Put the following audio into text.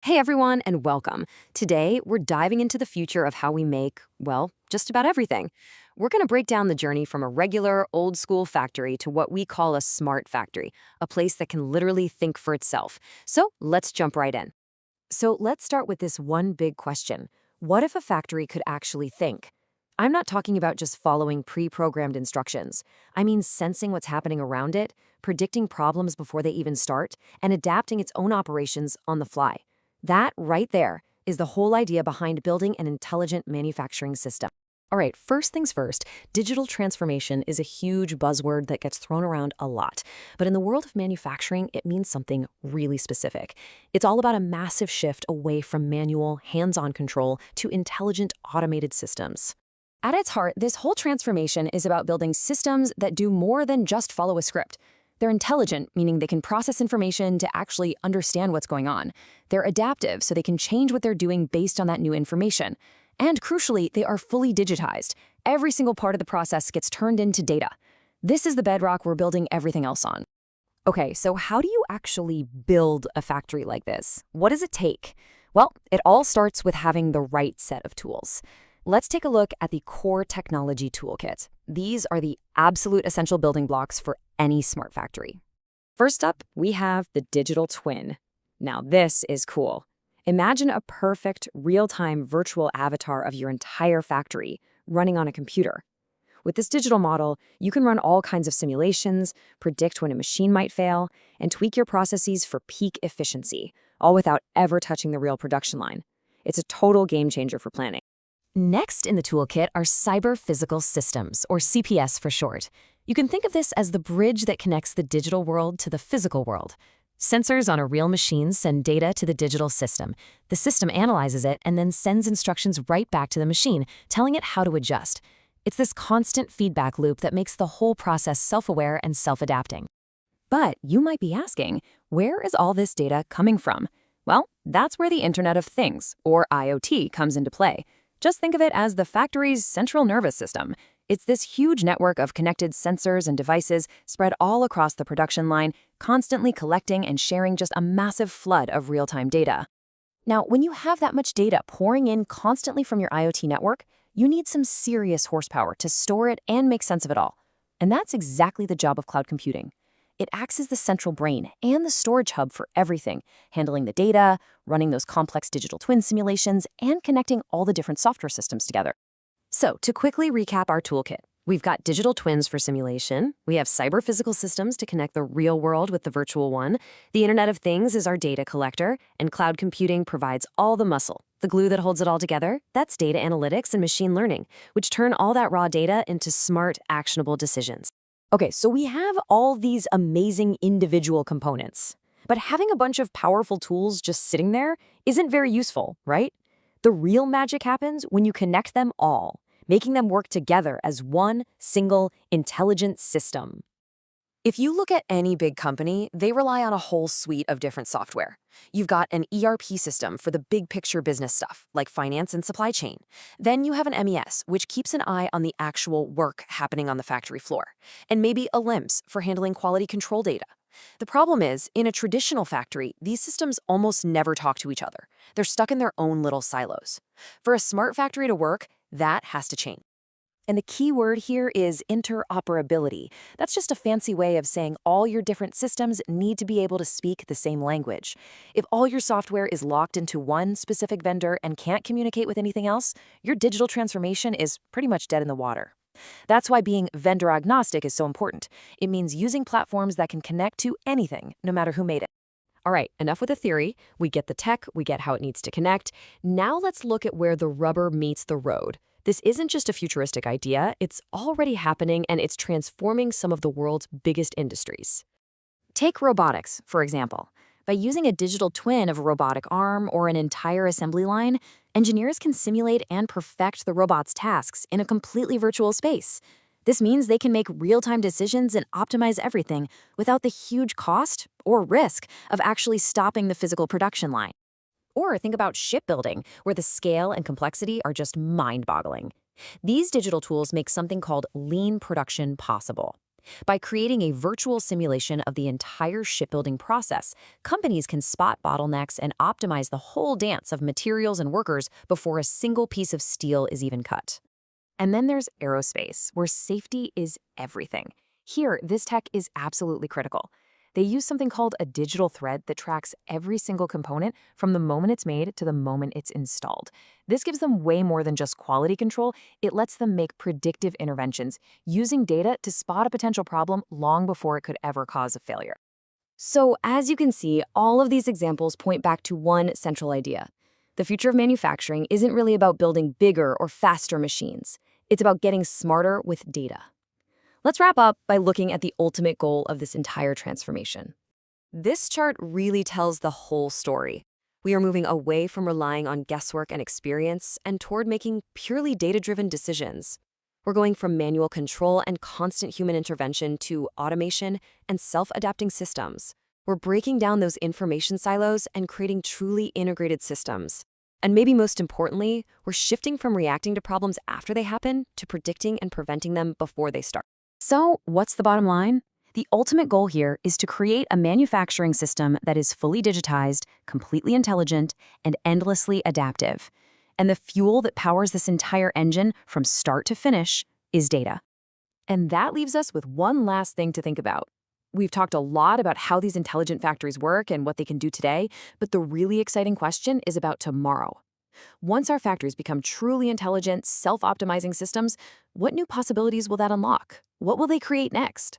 Hey everyone, and welcome. Today, we're diving into the future of how we make, well, just about everything. We're going to break down the journey from a regular, old school factory to what we call a smart factory, a place that can literally think for itself. So let's jump right in. So let's start with this one big question. What if a factory could actually think? I'm not talking about just following pre-programmed instructions. I mean sensing what's happening around it, predicting problems before they even start, and adapting its own operations on the fly. That right there is the whole idea behind building an intelligent manufacturing system. All right, first things first, digital transformation is a huge buzzword that gets thrown around a lot. But in the world of manufacturing, it means something really specific. It's all about a massive shift away from manual, hands-on control to intelligent, automated systems. At its heart, this whole transformation is about building systems that do more than just follow a script. They're intelligent, meaning they can process information to actually understand what's going on. They're adaptive, so they can change what they're doing based on that new information. And crucially, they are fully digitized. Every single part of the process gets turned into data. This is the bedrock we're building everything else on. Okay, so how do you actually build a factory like this? What does it take? Well, it all starts with having the right set of tools. Let's take a look at the core technology toolkit. These are the absolute essential building blocks for any smart factory. First up, we have the digital twin. Now this is cool. Imagine a perfect, real-time virtual avatar of your entire factory running on a computer. With this digital model, you can run all kinds of simulations, predict when a machine might fail, and tweak your processes for peak efficiency, all without ever touching the real production line. It's a total game changer for planning. Next in the toolkit are cyber-physical systems, or CPS for short. You can think of this as the bridge that connects the digital world to the physical world. Sensors on a real machine send data to the digital system. The system analyzes it and then sends instructions right back to the machine, telling it how to adjust. It's this constant feedback loop that makes the whole process self-aware and self-adapting. But you might be asking, where is all this data coming from? Well, that's where the Internet of Things, or IoT, comes into play. Just think of it as the factory's central nervous system. It's this huge network of connected sensors and devices spread all across the production line, constantly collecting and sharing just a massive flood of real-time data. Now, when you have that much data pouring in constantly from your IoT network, you need some serious horsepower to store it and make sense of it all. And that's exactly the job of cloud computing. It acts as the central brain and the storage hub for everything, handling the data, running those complex digital twin simulations, and connecting all the different software systems together. So, to quickly recap our toolkit, we've got digital twins for simulation, we have cyber-physical systems to connect the real world with the virtual one, the Internet of Things is our data collector, and cloud computing provides all the muscle. The glue that holds it all together, that's data analytics and machine learning, which turn all that raw data into smart, actionable decisions. Okay, so we have all these amazing individual components, but having a bunch of powerful tools just sitting there isn't very useful, right? The real magic happens when you connect them all, making them work together as one single intelligent system. If you look at any big company, they rely on a whole suite of different software. You've got an ERP system for the big picture business stuff, like finance and supply chain. Then you have an MES, which keeps an eye on the actual work happening on the factory floor. And maybe a LIMS for handling quality control data. The problem is, in a traditional factory, these systems almost never talk to each other. They're stuck in their own little silos. For a smart factory to work, that has to change. And the key word here is interoperability. That's just a fancy way of saying all your different systems need to be able to speak the same language. If all your software is locked into one specific vendor and can't communicate with anything else, your digital transformation is pretty much dead in the water. That's why being vendor agnostic is so important. It means using platforms that can connect to anything, no matter who made it. All right, enough with the theory. We get the tech, we get how it needs to connect. Now let's look at where the rubber meets the road. This isn't just a futuristic idea, it's already happening and it's transforming some of the world's biggest industries. Take robotics, for example. By using a digital twin of a robotic arm or an entire assembly line, engineers can simulate and perfect the robot's tasks in a completely virtual space. This means they can make real-time decisions and optimize everything without the huge cost or risk of actually stopping the physical production line. Or think about shipbuilding, where the scale and complexity are just mind-boggling. These digital tools make something called lean production possible. By creating a virtual simulation of the entire shipbuilding process, companies can spot bottlenecks and optimize the whole dance of materials and workers before a single piece of steel is even cut. And then there's aerospace, where safety is everything. Here, this tech is absolutely critical. They use something called a digital thread that tracks every single component from the moment it's made to the moment it's installed. This gives them way more than just quality control. It lets them make predictive interventions, using data to spot a potential problem long before it could ever cause a failure. So, as you can see, all of these examples point back to one central idea. The future of manufacturing isn't really about building bigger or faster machines. It's about getting smarter with data. Let's wrap up by looking at the ultimate goal of this entire transformation. This chart really tells the whole story. We are moving away from relying on guesswork and experience and toward making purely data-driven decisions. We're going from manual control and constant human intervention to automation and self-adapting systems. We're breaking down those information silos and creating truly integrated systems. And maybe most importantly, we're shifting from reacting to problems after they happen to predicting and preventing them before they start. So, what's the bottom line? The ultimate goal here is to create a manufacturing system that is fully digitized, completely intelligent, and endlessly adaptive. And the fuel that powers this entire engine from start to finish is data. And that leaves us with one last thing to think about. We've talked a lot about how these intelligent factories work and what they can do today, but the really exciting question is about tomorrow. Once our factories become truly intelligent, self-optimizing systems, what new possibilities will that unlock? What will they create next?